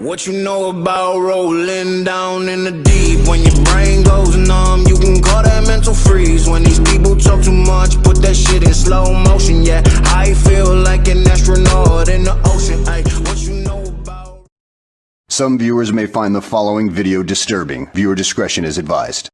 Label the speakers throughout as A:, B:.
A: What you know about rolling down in the deep? When your brain goes numb, you can call that mental freeze. When these people talk too much, put that shit in slow motion. Yeah, I feel like an astronaut in the ocean. Ay, what you know about...
B: Some viewers may find the following video disturbing. Viewer discretion is advised.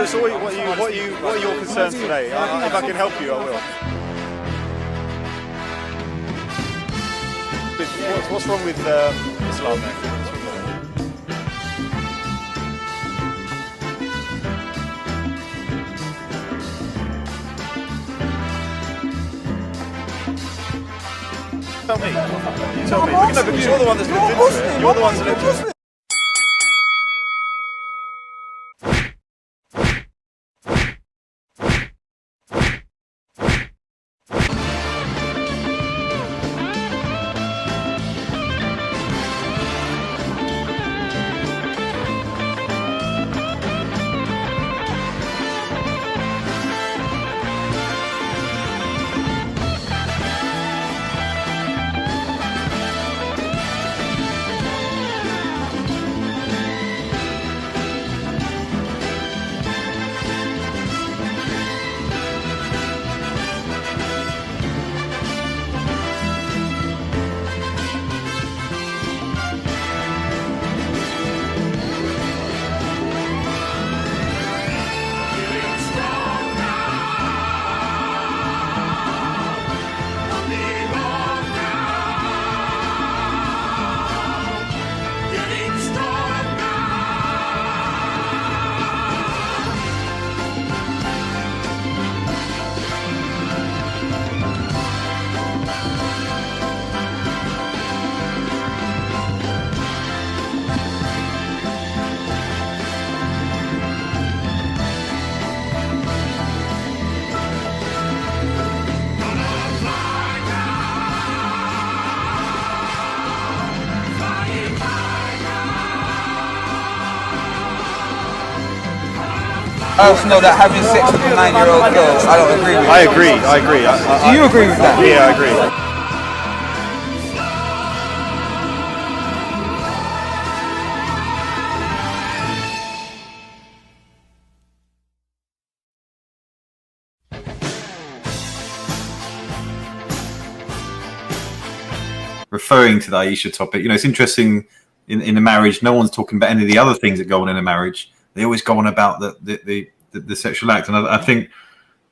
C: So what are your concerns today? If I can help you, I will. What's wrong with Islam then? Tell me. You tell me. No, because you're the one that's looked into it. You're the one that's looked into it.
D: I also know that having sex with a 9-year-old girl, I don't agree with.
C: I agree.
D: Do you agree with that?
C: Yeah, I agree.
E: Referring to the Aisha topic, it's interesting in a marriage, no one's talking about any of the other things that go on in a marriage. They always go on about the sexual act, and I think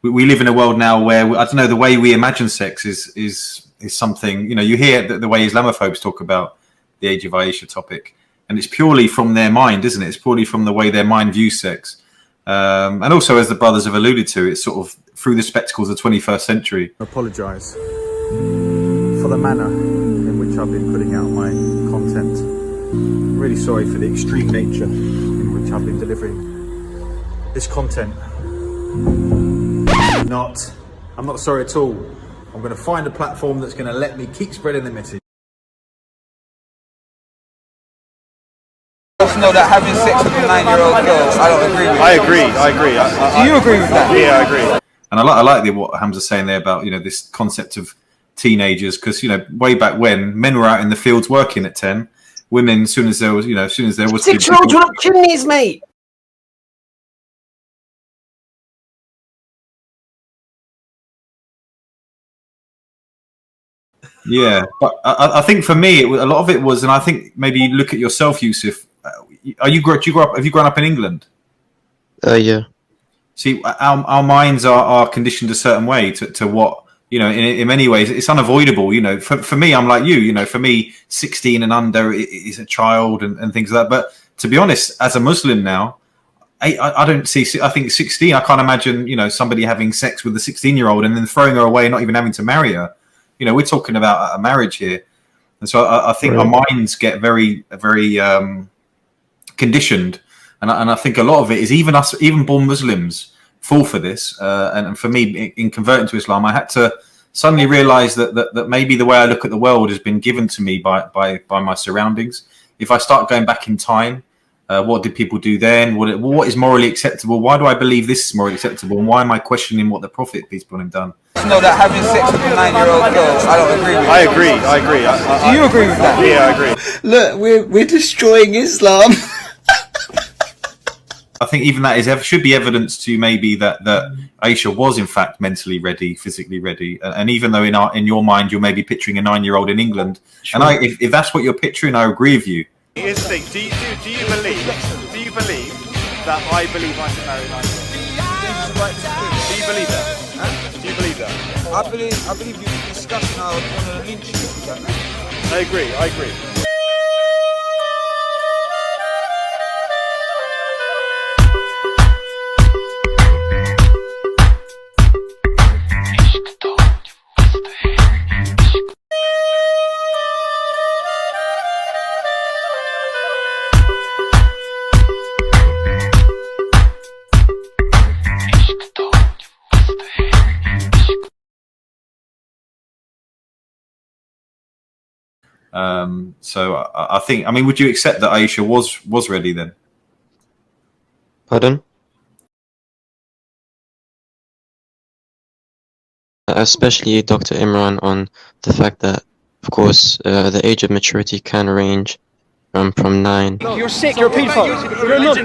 E: we live in a world now where I don't know, the way we imagine sex is something. You hear the way Islamophobes talk about the Age of Aisha topic, and it's purely from their mind, isn't it? It's purely from the way their mind views sex, and also, as the brothers have alluded to, it's sort of through the spectacles of the 21st century.
F: I apologise for the manner in which I've been putting out my content. I'm really sorry for the extreme nature in which I've been delivering this content. I'm not sorry at all. I'm going to find a platform that's going to let me keep spreading the message.
D: also know that having sex with a 9-year-old girl, I don't agree with.
C: I agree.
D: Do you agree with that?
C: Yeah, I agree.
E: And I like what Hamza's saying there about, you know, this concept of teenagers, because, you know, way back when men were out in the fields working at 10, women, as soon as there was
G: 6-year-olds run up chimneys, mate.
E: Yeah, but I think for me, a lot of it was, and I think maybe you look at yourself, Yusuf. Have you grown up in England?
H: Yeah.
E: See, our minds are conditioned a certain way to what, you know, in many ways, it's unavoidable. You know, for me, I'm like you know, for me, 16 and under is a child and things like that. But to be honest, as a Muslim now, I don't see, I think 16, I can't imagine, you know, somebody having sex with a 16-year-old and then throwing her away, not even having to marry her. You know, we're talking about a marriage here. And so I think our minds get very, very conditioned. And I think a lot of it is even born Muslims fall for this. And for me, in converting to Islam, I had to suddenly realize that maybe the way I look at the world has been given to me by my surroundings. If I start going back in time, what did people do then? What is morally acceptable? Why do I believe this is morally acceptable? And why am I questioning what the Prophet, peace be upon him, done?
D: know that having sex with a 9-year-old girl, I don't agree with.
C: I agree.
D: Do you agree with that?
C: Yeah, I agree.
G: Look, we're destroying Islam.
E: I think even that should be evidence to maybe that Aisha was in fact mentally ready, physically ready, and even though in your mind you're maybe picturing a 9-year-old in England, sure. And if that's what you're picturing, I agree with you.
C: Here's the thing: do you believe that I believe I can marry a 9-year-old? Do you believe that? Huh? Do you believe that?
D: I believe you're discussing how one of the lynch you.
C: I agree.
E: So I think, I mean, would you accept that Aisha was ready then?
H: Pardon? Especially Dr. Imran on the fact that, of course, the age of maturity can range from 9.
I: You're sick, you're a paedophile. You're a nonce.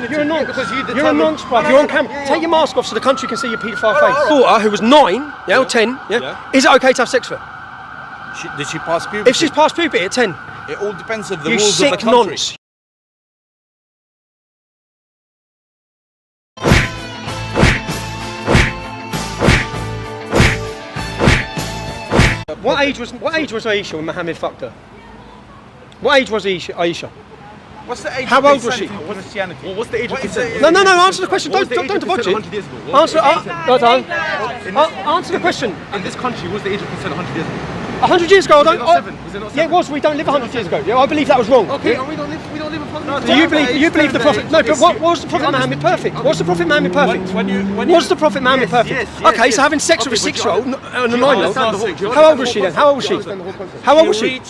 I: You're a nonce. You're a nonce, bruv. You're on camera. Take your mask off so the country can see your paedophile face. Daughter, who was 9, or 10, is it okay to have sex with her?
J: Did she pass puberty?
I: If she's past puberty at 10.
J: It all depends on the
I: you
J: rules of the
I: sick
J: country.
I: nonce. What age was Aisha when Muhammad fucked her? What age was Aisha?
J: What's the age?
I: How old was she?
J: Christianity. Well, what's the age of consent?
I: No, answer the question. Don't dodge it. Answer the question.
J: In this country, what's the age of consent 100 years ago?
I: 100 years ago, I don't.
J: Was it not 7?
I: Yeah, it was. We don't live 100 years ago. Yeah, I believe that was wrong.
J: Okay, and we don't live 100
I: years ago. You believe the Prophet? No, but what was the Prophet Muhammad perfect? Was the Prophet Muhammad perfect? Was the Prophet Muhammad perfect? Okay, so having sex with a 6-year-old and a 9-year-old. How old was she then? How old was she? How old was she?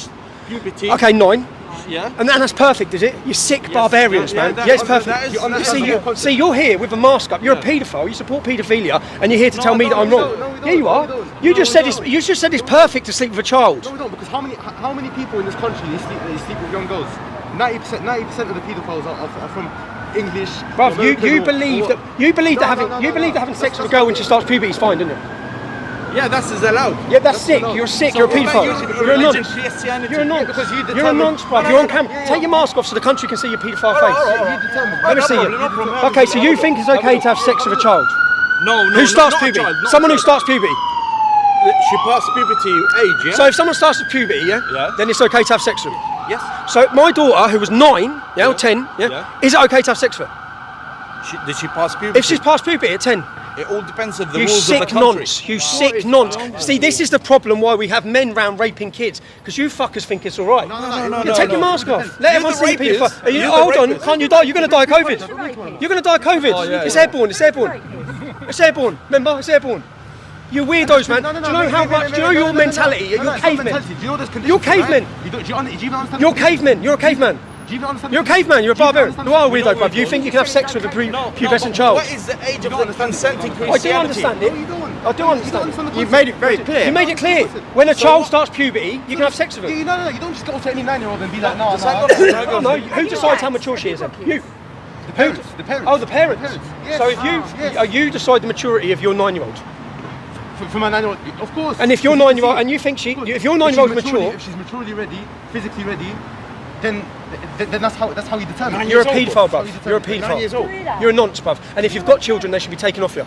I: Okay, 9.
J: Yeah.
I: And that's perfect, is it? You sick barbarians, man. Yeah, it's perfect. See, you're here with a mask up. You're a paedophile. You support paedophilia, and you're here to tell me that I'm wrong. Yeah, you are. You just said it's perfect to sleep with a child.
J: No, we don't, because how many people in this country sleep with young girls? 90% of the paedophiles are from English.
I: Bruv, you believe that having sex with a girl when she starts puberty is fine, don't you?
J: Yeah, that's allowed.
I: Yeah, that's sick. You're sick. You're a paedophile. You're a nonce. You're a nonce. You're a nonce, bruv. You're on camera. Take your mask off so the country can see your paedophile face. Let me see you. Okay, so you think it's okay to have sex with a child?
J: No.
I: Who starts puberty? Someone who starts puberty.
J: She passed puberty age, yeah?
I: So if someone starts with puberty, then it's okay to have sex with them?
J: Yes.
I: So my daughter, who was 9, or 10, is it okay to have sex with her?
J: Did she pass puberty?
I: If she's past puberty at 10.
J: It all depends on the rules of the country.
I: You sick nonce. See, this is the problem why we have men round raping kids, because you fuckers think it's all right.
J: No.
I: Take your mask off. Let everyone see the paedophile. Hold on, can't you die? You're going to die of COVID. You're going to die of COVID. It's airborne. It's airborne. Remember, it's airborne. You weirdos, man. Do you know how much? Do you know your mentality? You're cavemen. You're cavemen. You're cavemen. You're a caveman.
J: Do you understand?
I: You're a caveman, you're a barbarian. You are a weirdo, bruv. You think you can have sex with a pubescent child?
C: What is the age of consent in
I: I
C: Christianity?
I: do understand it.
J: You don't.
I: I do understand it.
C: You've made it very clear.
I: You made it clear. When a child starts puberty, you can have sex with them.
J: No, you don't just go to any 9-year-old and be like, no.
I: No, who decides how mature she is then? You.
J: The parents.
I: Oh, the parents.
J: Yes.
I: So if you decide the maturity of your 9-year-old.
J: For my 9-year-old, of course.
I: And if your 9-year-old, and you think if your 9-year-old's mature,
J: if she's maturely ready, physically ready, then that's how you determine.
I: you're a paedophile, bruv. You're a
C: 9 years old.
I: paedophile. You're a nonce, bruv. And if you've got children, they should be taken off you.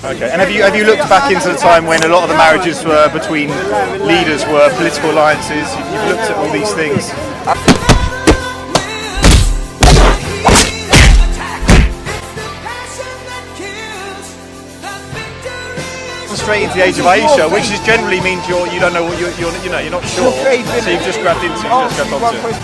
C: Okay, and have you looked back into the time when a lot of the marriages were between leaders were political alliances? You've looked at all these things. Straight into the age of Aisha, which is generally means you don't know what you're not sure, so you've just grabbed into it, just grabbed onto it.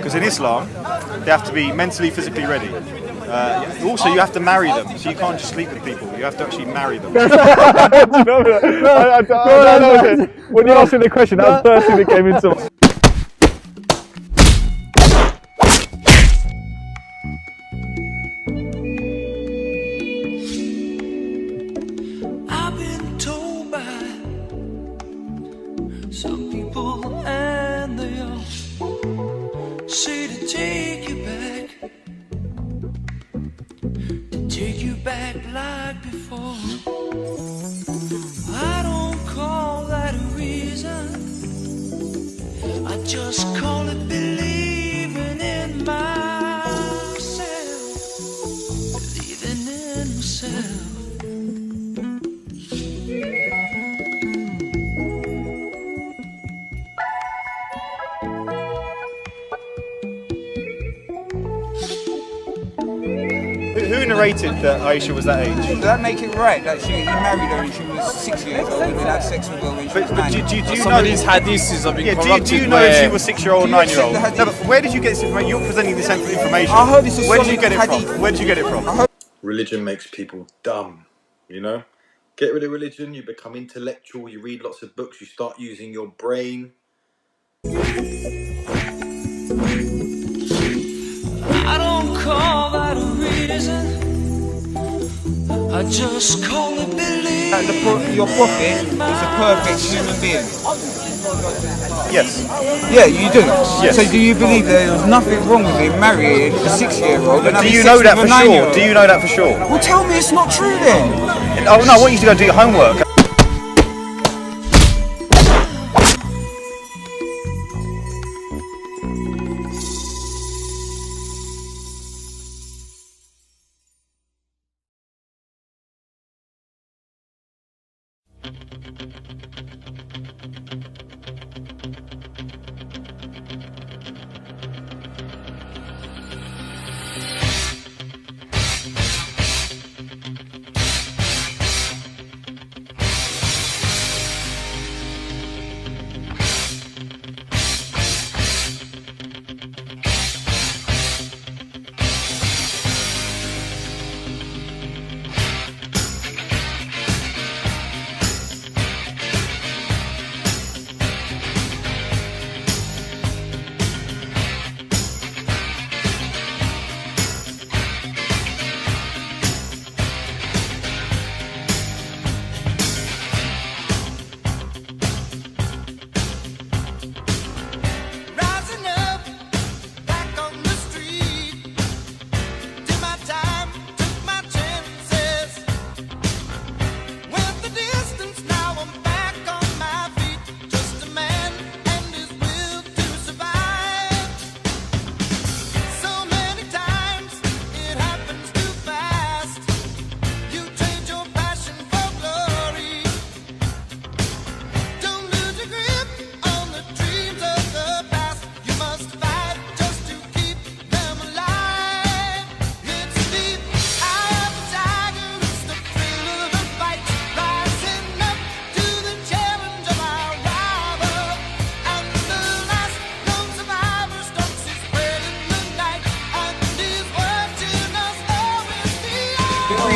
C: Because in Islam, they have to be mentally, physically ready. Also, you have to marry them, so you can't just sleep with people. You have to actually marry them.
K: When you asked me the question, that was the first thing that came into my...
A: Some people and they all say to take you back like before. I don't call that a reason, I just call it believing in my
C: narrated that Aisha was that age.
D: Does that make it right that he married her and she was 6 years old and then had sex with her when she was 9?
C: Do you
L: Some
C: know
L: of these hadiths have been
C: do
L: corrupted.
C: you know if she
L: where-
C: was 6-year-old or 9-year-old? No, but where did you get this information? You're presenting this information.
D: I heard it's a
C: Where did you
D: solid
C: get it
D: hadith.
C: from? Where did you get it from?
M: Religion makes people dumb, you know? Get rid of religion, you become intellectual, you read lots of books, you start using your brain.
A: I don't call that a reason. I just call it belief.
D: Your prophet is a perfect human being.
C: Yes.
D: Yeah, you do.
C: Yes.
D: So do you believe there was nothing wrong with him marrying a 6-year-old?
C: Do you know that for sure? Do you know that for sure?
D: Well, tell me it's not true then.
C: Oh no, I want you to go do your homework.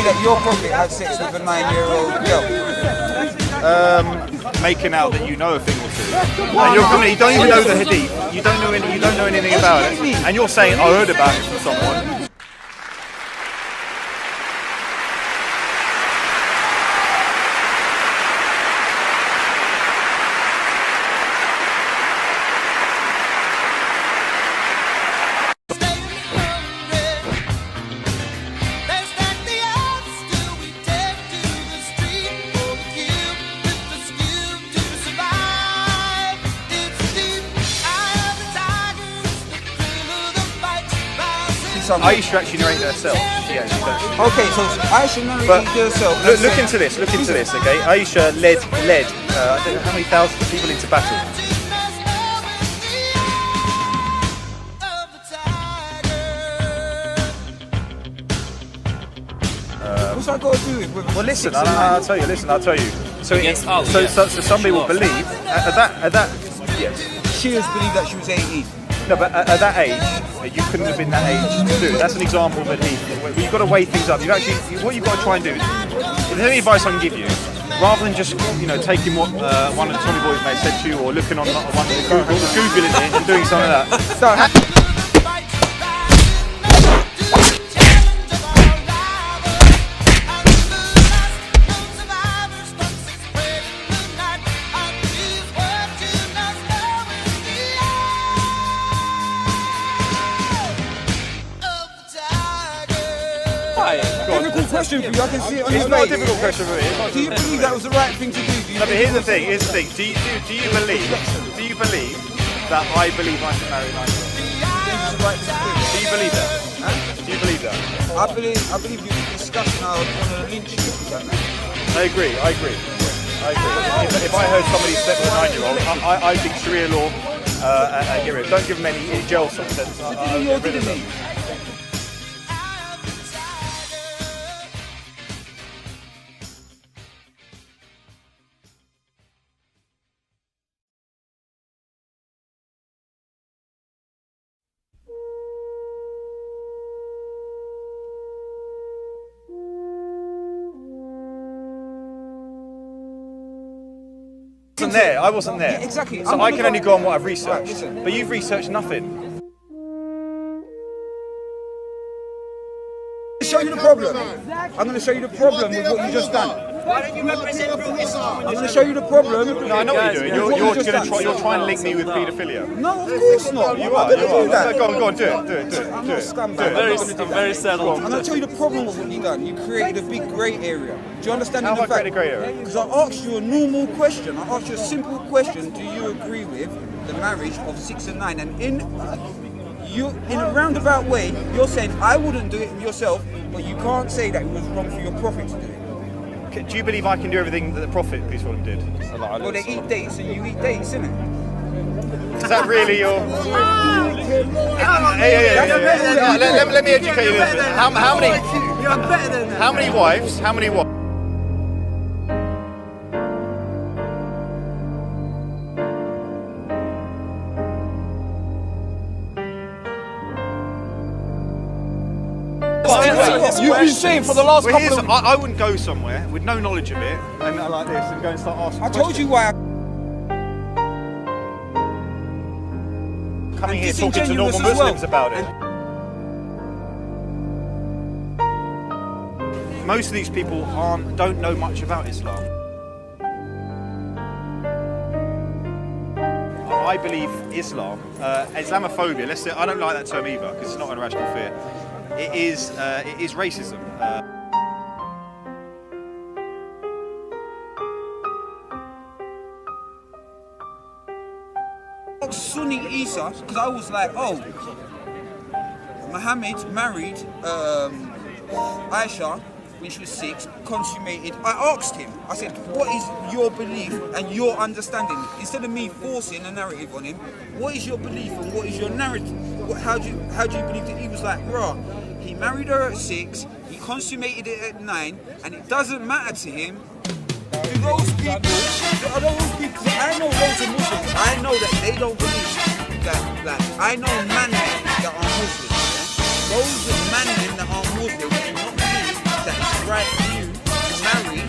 D: That your prophet had sex with a 9-year-old girl.
C: Making out that you know a thing or two, and you're coming. You don't even know the hadith. You don't know anything about it, and you're saying I heard about it from someone. Aisha actually narrated herself. She actually does.
D: Okay, so Aisha narrated herself.
C: Look into this. Look into this. Okay, Aisha led. I don't know how many thousands of people into battle.
D: What's that got to do with?
C: Well, listen. I'll tell you. Listen, I'll tell you. So some people believe at that. Yes.
D: Shias believe that she was 18.
C: No, but at that age, you couldn't have been that age to do it. That's an example of a need. You've got to weigh things up. What you've got to try and do, if there's any advice I can give you, rather than just taking what one of the Tommy Boys may have said to you, or looking on one of the Googling it and doing something like that.
D: Difficult question for you. I can see it on
C: It's
D: your
C: not a
D: face.
C: difficult question for me.
D: Do you believe that was the right thing to do?
C: No, but here's the thing. Do you believe that I believe I should marry Nigel? Do you believe that? Do you believe that?
D: I believe you discussed now on a lynch issue.
C: I agree. If I heard somebody slept with a 9-year-old, I think Sharia law and get rid of it. Don't give them any jail sentence.
D: Didn't you or didn't he?
C: wasn't there. I wasn't there.
D: Yeah, exactly.
C: So I can only go on what I've researched. But you've researched nothing.
D: Show you the problem. I'm going to show you the problem with what you just done.
C: Why don't you represent Islam?
D: I'm going to show you the problem.
C: No, I know what you're doing. You're trying to link me with paedophilia.
D: No, of course not.
C: You are. Go on, do it.
D: I'm not a scumbag. I'm very settled. I'm going to tell you the problem with what you've done. You created a big grey area. Do you understand
C: How
D: the
C: have I
D: fact?
C: created a grey area?
D: Because I asked you a normal question. I asked you a simple question. Do you agree with the marriage of 6 and 9? And in a roundabout way, you're saying I wouldn't do it yourself, but you can't say that it was wrong for your prophet to do it.
C: Do you believe I can do everything that the Prophet, peace be upon him, did?
D: Well, they eat dates and you eat dates, innit?
C: Is that really your... Hey. Let me educate you a little bit. How many wives?
I: You've been saying for the last couple of...
C: I wouldn't go somewhere with no knowledge of it and like this and go and start asking questions.
D: I told you why.
C: Coming here talking to normal Muslims about it. Most of these people don't know much about Islam. I believe Islam, Islamophobia. Let's say I don't like that term either because it's not an irrational fear. It is racism.
D: Sunni Isa, because I was like, oh, Muhammad married Aisha when she was 6, consummated. I asked him, I said, what is your belief and your understanding? Instead of me forcing a narrative on him, what is your belief and what is your narrative? How do you believe that? He was like, bruh, he married her at 6, he consummated it at 9, and it doesn't matter to him. To those people, I know loads of Muslims, I know that they don't believe that, I know man that are Muslims, yeah? Those man that are Muslims do not believe that it's right for you to marry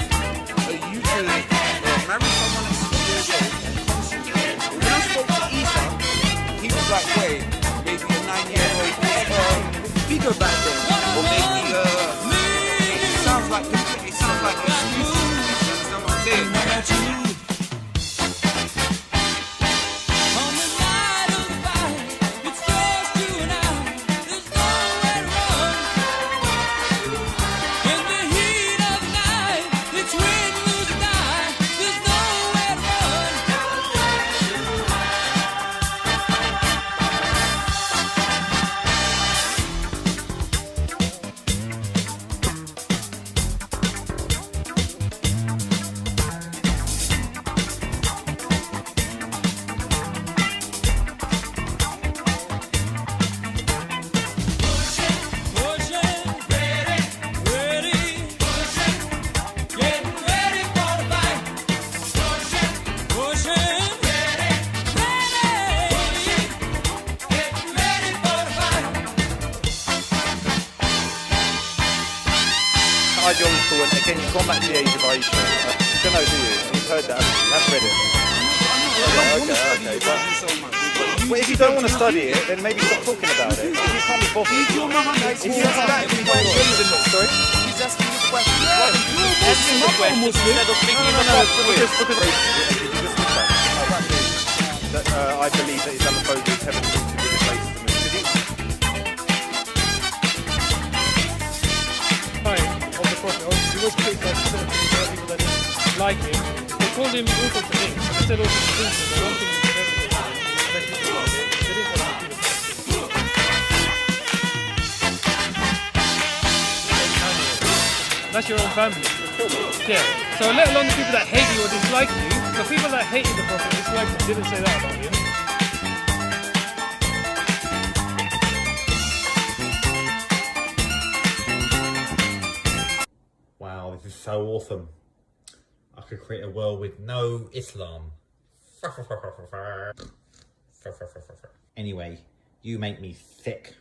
D: someone at 6 years old and consummate it. When I spoke to Isa, he was like, wait, maybe a 9-year-old was bigger back then, or maybe it sounds like excuses.
C: Ideological, and again, you've gone back to the age of Aisha. You don't know, do you? You've heard that, haven't you? You haven't read it. Well, if you don't want to study it, then maybe stop talking about it. If you can't be bothered. If you have that, sorry?
L: He's asking this question. Asking the question instead of thinking about
C: that I believe that Islamophobia is heavily linked with racism.
K: He was criticized for people that didn't like him. They called him all sorts of things. They said all sorts of things. They don't think he did everything. They didn't want to do it. That's your own family. Yeah. So let alone the people that hate you or dislike you. The people that hated the Prophet, disliked him, didn't say that about him.
N: Wow, this is so awesome. I could create a world with no Islam. Anyway, you make me sick.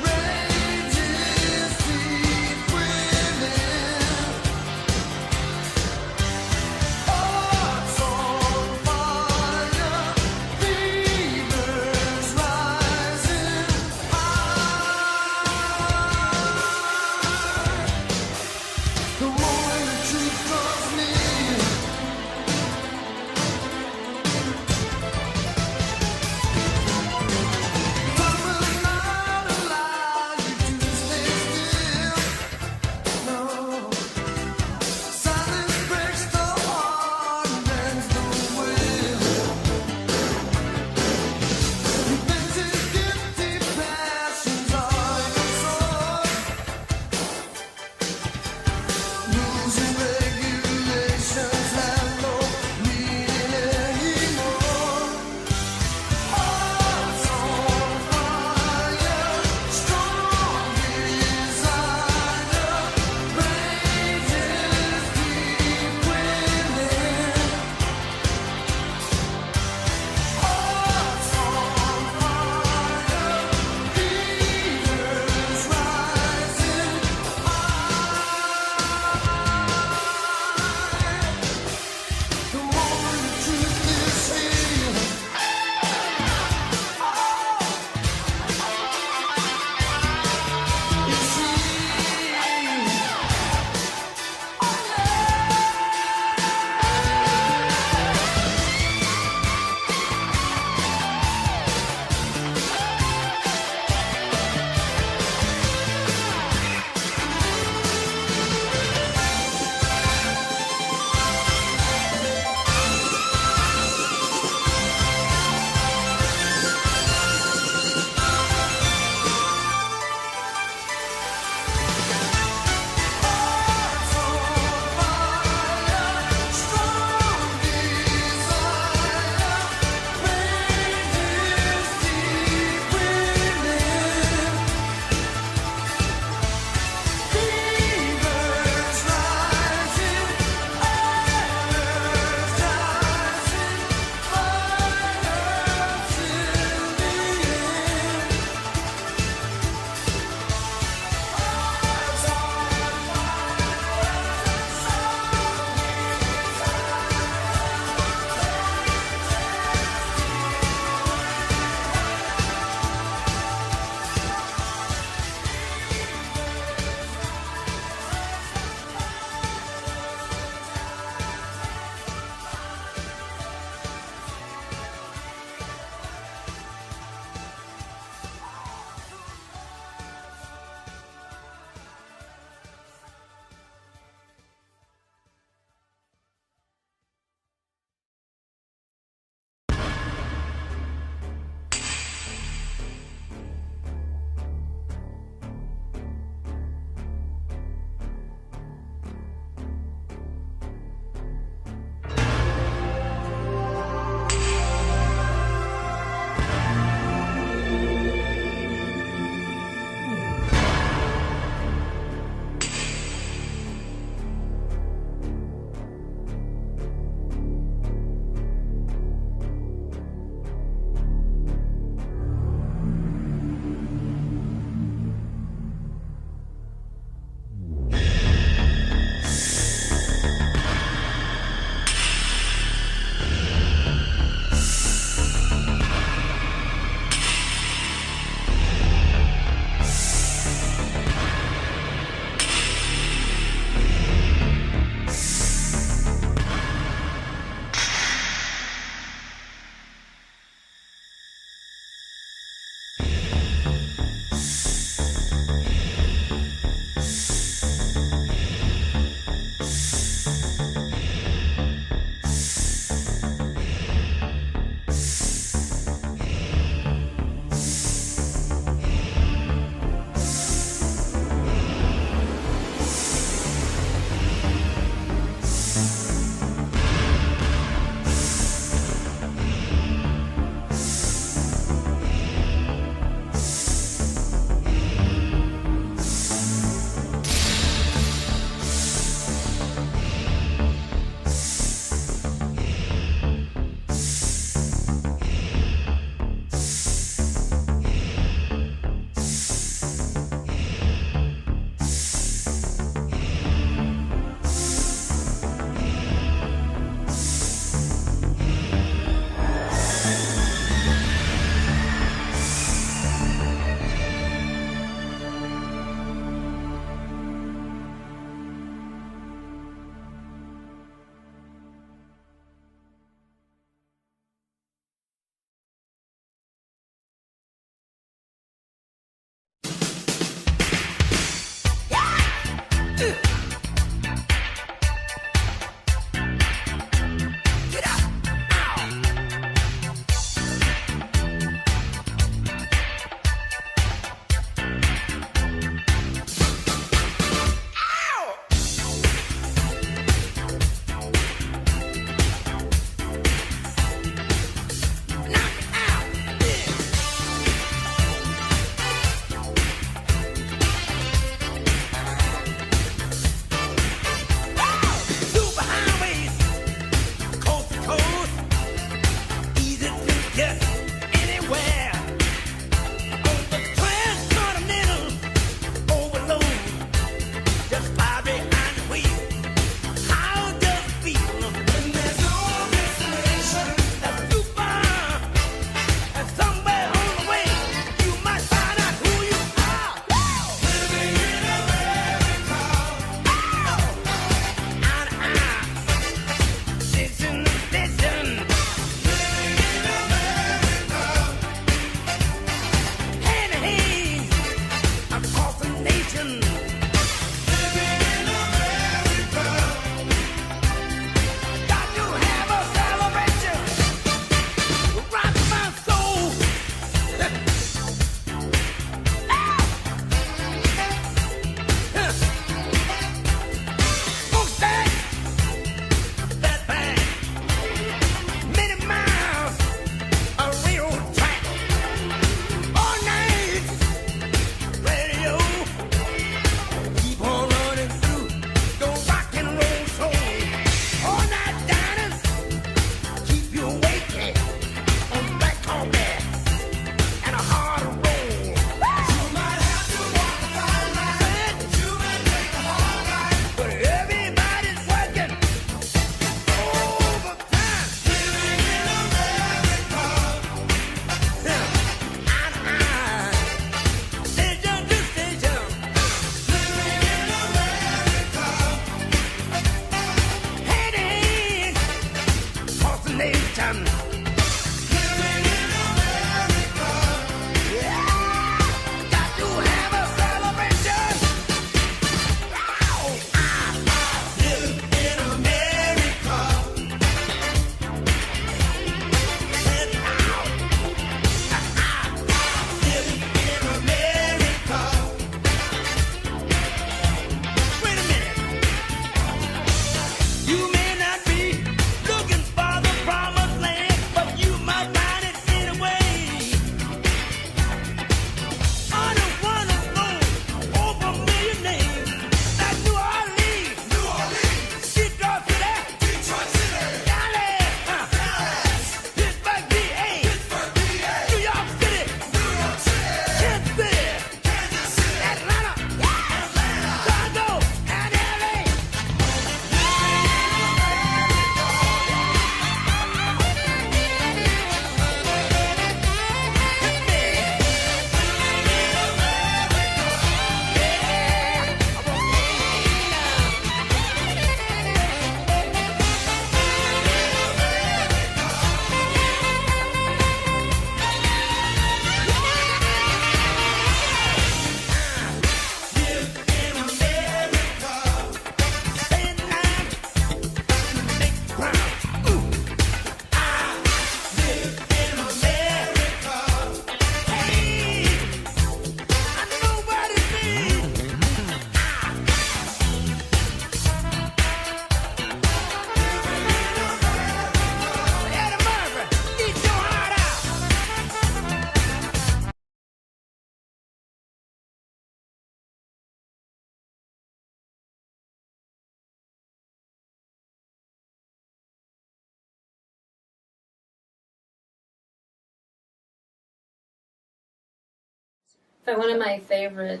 O: But one of my favorite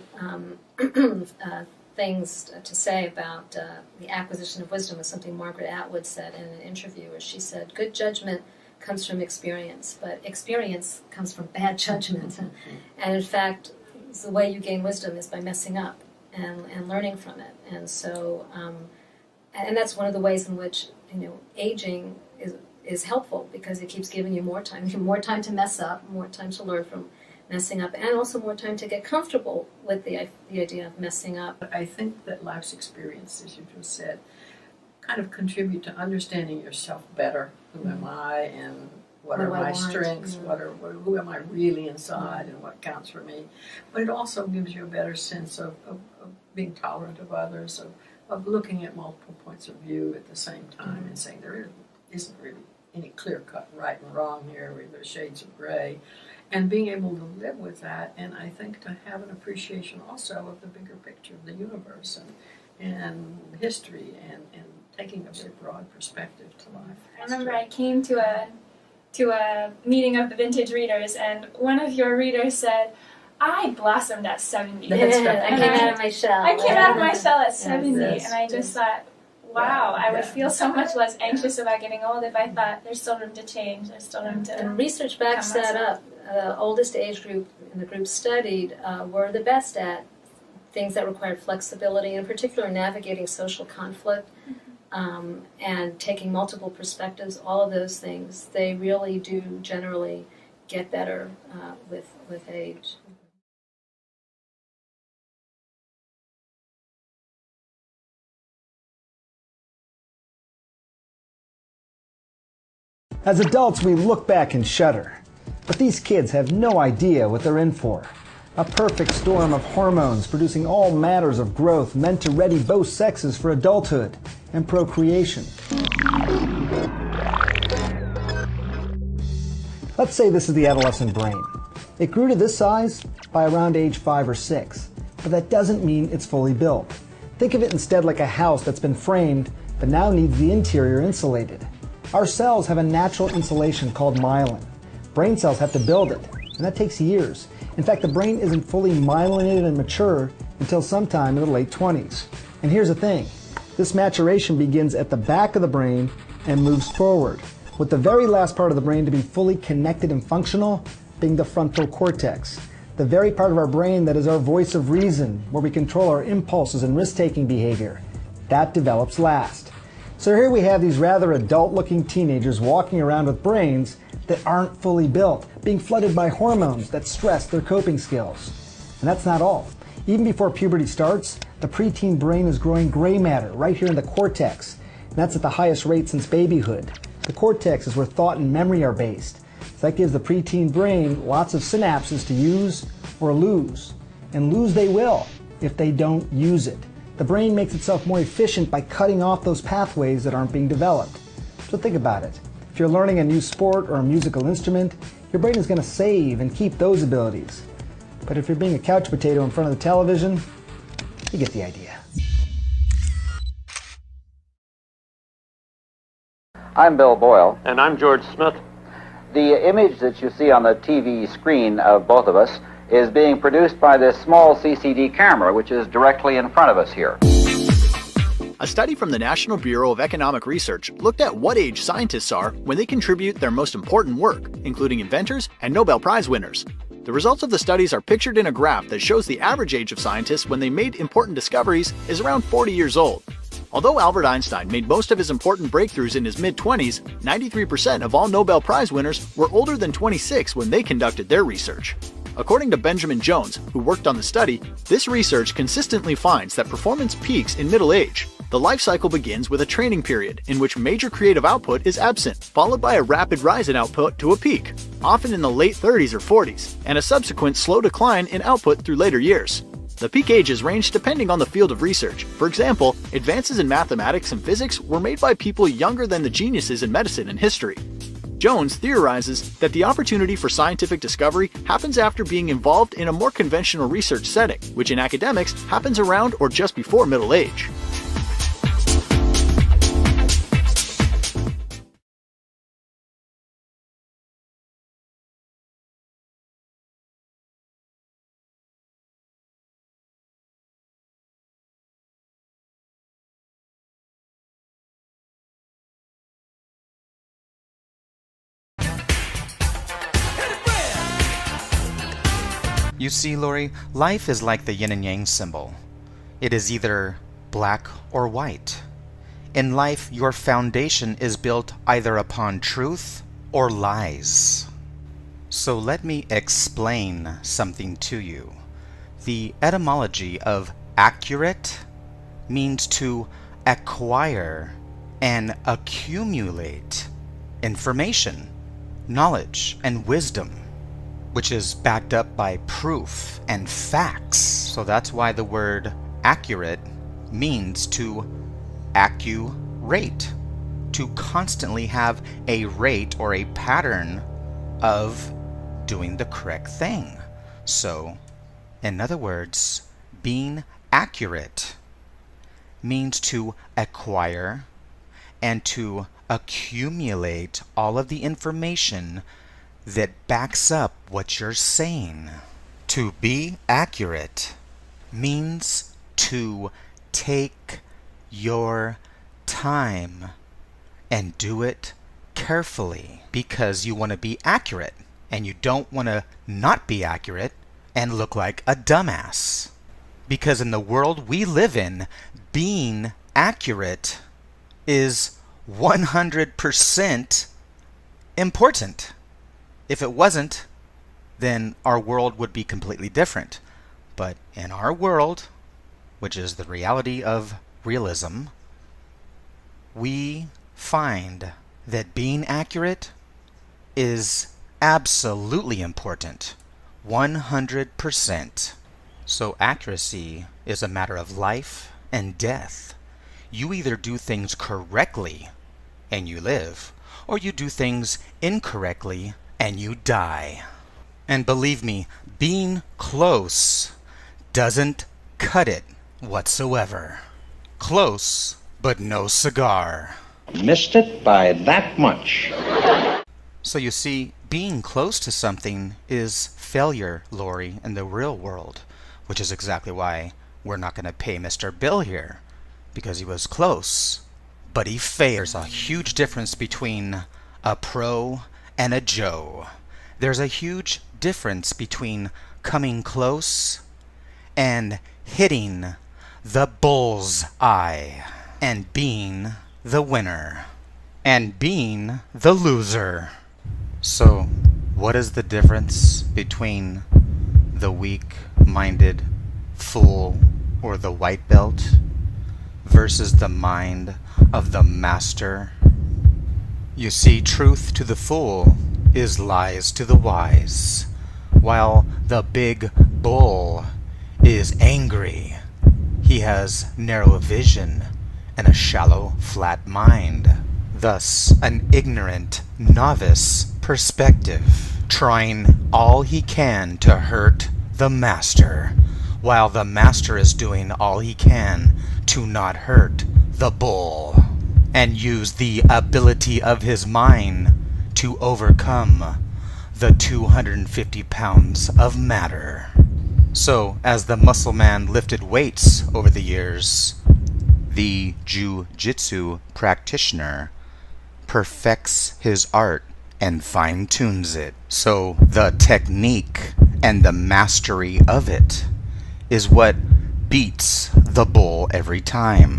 O: things to say about the acquisition of wisdom was something Margaret Atwood said in an interview, where she said, good judgment comes from experience, but experience comes from bad judgment. And in fact, the way you gain wisdom is by messing up and learning from it. And so, and that's one of the ways in which, aging is helpful, because it keeps giving you more time to mess up, more time to learn from messing up, and also more time to get comfortable with the idea of messing up.
P: I think that life's experience, as you just said, kind of contribute to understanding yourself better. Who am I, and what are my strengths? Who am I really inside, and what counts for me? But it also gives you a better sense of being tolerant of others, of looking at multiple points of view at the same time, and saying there isn't really any clear-cut right and wrong here, where there's shades of gray, and being able to live with that, and I think to have an appreciation also of the bigger picture of the universe and history, and taking a very broad perspective to life.
Q: I remember I came to a meeting of the vintage readers, and one of your readers said, I blossomed at 70.
O: That's right. I came out of my shell.
Q: I came out of my shell at 70,
O: Yes.
Q: and I just thought, wow, I would feel so much less anxious about getting old if I thought there's still room to change, there's still room to...
O: And research backs
Q: become
O: that
Q: myself.
O: up. The oldest age group in the group studied were the best at things that required flexibility, in particular navigating social conflict, and taking multiple perspectives. All of those things, they really do generally get better with age.
R: As adults, we look back and shudder. But these kids have no idea what they're in for. A perfect storm of hormones producing all matters of growth meant to ready both sexes for adulthood and procreation. Let's say this is the adolescent brain. It grew to this size by around age 5 or 6, but that doesn't mean it's fully built. Think of it instead like a house that's been framed but now needs the interior insulated. Our cells have a natural insulation called myelin. Brain cells have to build it, and that takes years. In fact, the brain isn't fully myelinated and mature until sometime in the late 20s. And here's the thing, this maturation begins at the back of the brain and moves forward, with the very last part of the brain to be fully connected and functional being the frontal cortex, the very part of our brain that is our voice of reason, where we control our impulses and risk-taking behavior. That develops last. So here we have these rather adult-looking teenagers walking around with brains that aren't fully built, being flooded by hormones that stress their coping skills. And that's not all. Even before puberty starts, the preteen brain is growing gray matter right here in the cortex, and that's at the highest rate since babyhood. The cortex is where thought and memory are based. So that gives the preteen brain lots of synapses to use or lose. And lose they will if they don't use it. The brain makes itself more efficient by cutting off those pathways that aren't being developed. So think about it. If you're learning a new sport or a musical instrument, your brain is going to save and keep those abilities. But if you're being a couch potato in front of the television, you get the idea.
S: I'm Bill Boyle.
T: And I'm George Smith.
S: The image that you see on the TV screen of both of us is being produced by this small CCD camera, which is directly in front of us here.
U: A study from the National Bureau of Economic Research looked at what age scientists are when they contribute their most important work, including inventors and Nobel Prize winners. The results of the studies are pictured in a graph that shows the average age of scientists when they made important discoveries is around 40 years old. Although Albert Einstein made most of his important breakthroughs in his mid-20s, 93% of all Nobel Prize winners were older than 26 when they conducted their research. According to Benjamin Jones, who worked on the study, this research consistently finds that performance peaks in middle age. The life cycle begins with a training period in which major creative output is absent, followed by a rapid rise in output to a peak, often in the late 30s or 40s, and a subsequent slow decline in output through later years. The peak ages range depending on the field of research. For example, advances in mathematics and physics were made by people younger than the geniuses in medicine and history. Jones theorizes that the opportunity for scientific discovery happens after being involved in a more conventional research setting, which in academics happens around or just before middle age.
T: You see, Lori, life is like the yin and yang symbol. It is either black or white. In life, your foundation is built either upon truth or lies. So let me explain something to you. The etymology of accurate means to acquire and accumulate information, knowledge, and wisdom, which is backed up by proof and facts. So that's why the word accurate means to accurate, to constantly have a rate or a pattern of doing the correct thing. So, in other words, being accurate means to acquire and to accumulate all of the information that backs up what you're saying. To be accurate means to take your time and do it carefully, because you want to be accurate and you don't want to not be accurate and look like a dumbass. Because in the world we live in, being accurate is 100% important. If it wasn't, then our world would be completely different. But in our world, which is the reality of realism, we find that being accurate is absolutely important. 100%. So accuracy is a matter of life and death. You either do things correctly and you live, or you do things incorrectly and you die. And believe me, being close doesn't cut it whatsoever. Close, but no cigar.
V: Missed it by that much.
T: So you see, being close to something is failure, Lori, in the real world, which is exactly why we're not going to pay Mr. Bill here, because he was close, but he failed. There's a huge difference between a pro and a Joe. There's a huge difference between coming close and hitting the bull's eye, and being the winner, and being the loser. So, what is the difference between the weak-minded fool or the white belt versus the mind of the master? You see, truth to the fool is lies to the wise, while the big bull is angry. He has narrow vision and a shallow, flat mind. Thus, an ignorant, novice perspective, trying all he can to hurt the master, while the master is doing all he can to not hurt the bull, and use the ability of his mind to overcome the 250 pounds of matter. So, as the muscle man lifted weights over the years, the Jiu-Jitsu practitioner perfects his art and fine-tunes it. So the technique and the mastery of it is what beats the bull every time,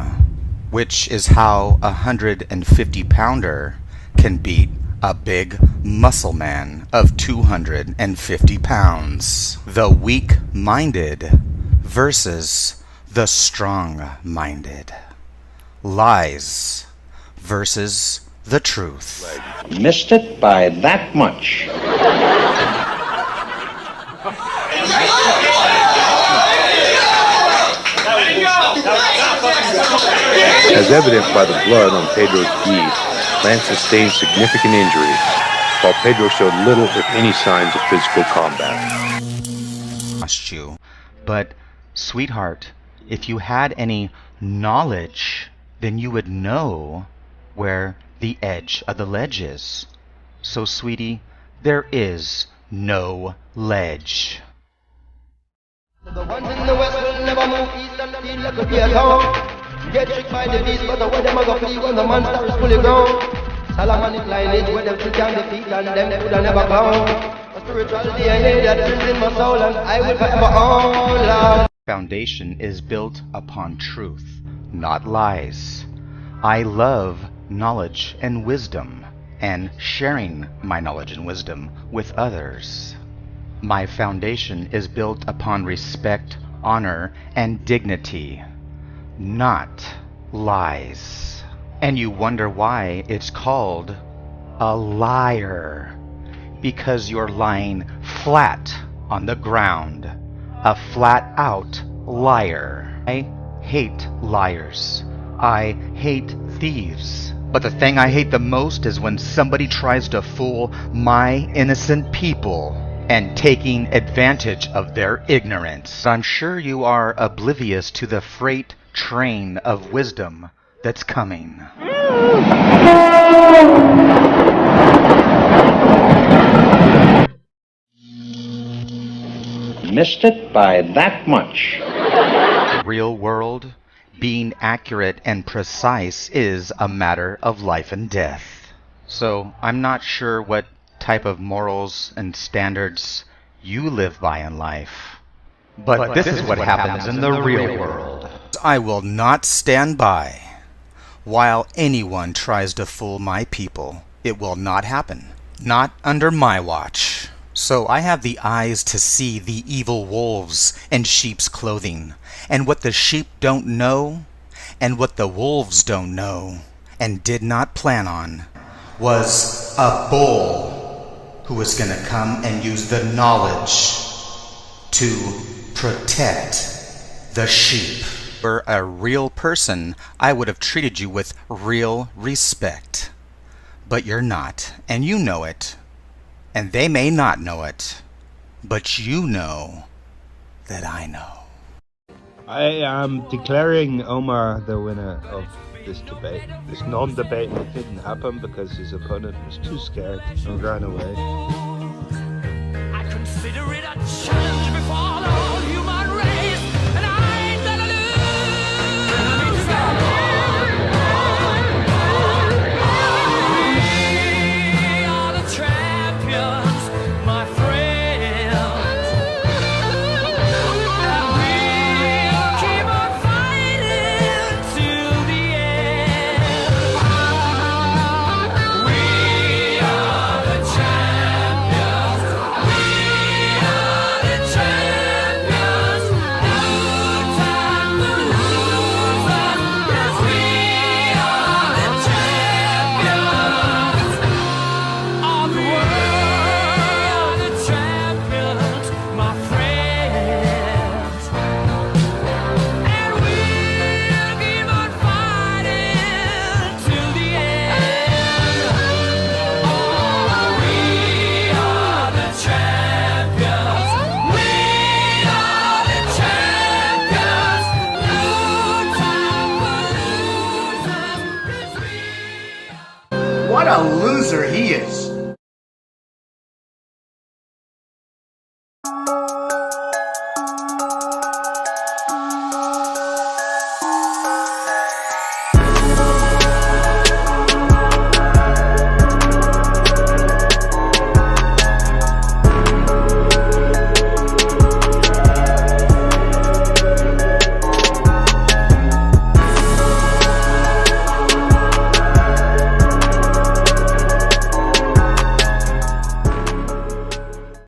T: which is how a 150-pounder can beat a big muscle man of 250 pounds. The weak-minded versus the strong-minded. Lies versus the truth.
V: Missed it by that much.
W: As evidenced by the blood on Pedro's gi, Lance sustained significant injuries, while Pedro showed little, if any, signs of physical combat.
T: But, sweetheart, if you had any knowledge, then you would know where the edge of the ledge is. So, sweetie, there is no ledge.
X: The ones in the west will never move east and feel like a beer town. Get tricked by the beast, but the way them a go flee when the monster is fully grown. Solomonic lineage where them sit down the feet and them could have never gone. spiritual DNA that lives in my soul, and I will forever honor.
T: Foundation is built upon truth, not lies. I love knowledge and wisdom, and sharing my knowledge and wisdom with others. My foundation is built upon respect, honor, and dignity, not lies. And you wonder why it's called a liar. Because you're lying flat on the ground. A flat-out liar. I hate liars. I hate thieves. But the thing I hate the most is when somebody tries to fool my innocent people and taking advantage of their ignorance. I'm sure you are oblivious to the freight train of wisdom that's coming.
V: Missed it by that much.
T: Real world, being accurate and precise is a matter of life and death. So I'm not sure what type of morals and standards you live by in life. But this is what happens in the real world. I will not stand by while anyone tries to fool my people. It will not happen. Not under my watch. So I have the eyes to see the evil wolves in sheep's clothing, and what the sheep don't know, and what the wolves don't know, and did not plan on, was a bull who was going to come and use the knowledge to protect the sheep. If you were a real person, I would have treated you with real respect. But you're not, and you know it. And they may not know it, but you know that I know.
B: I am declaring Omar the winner of this debate. This non-debate that didn't happen because his opponent was too scared and ran away.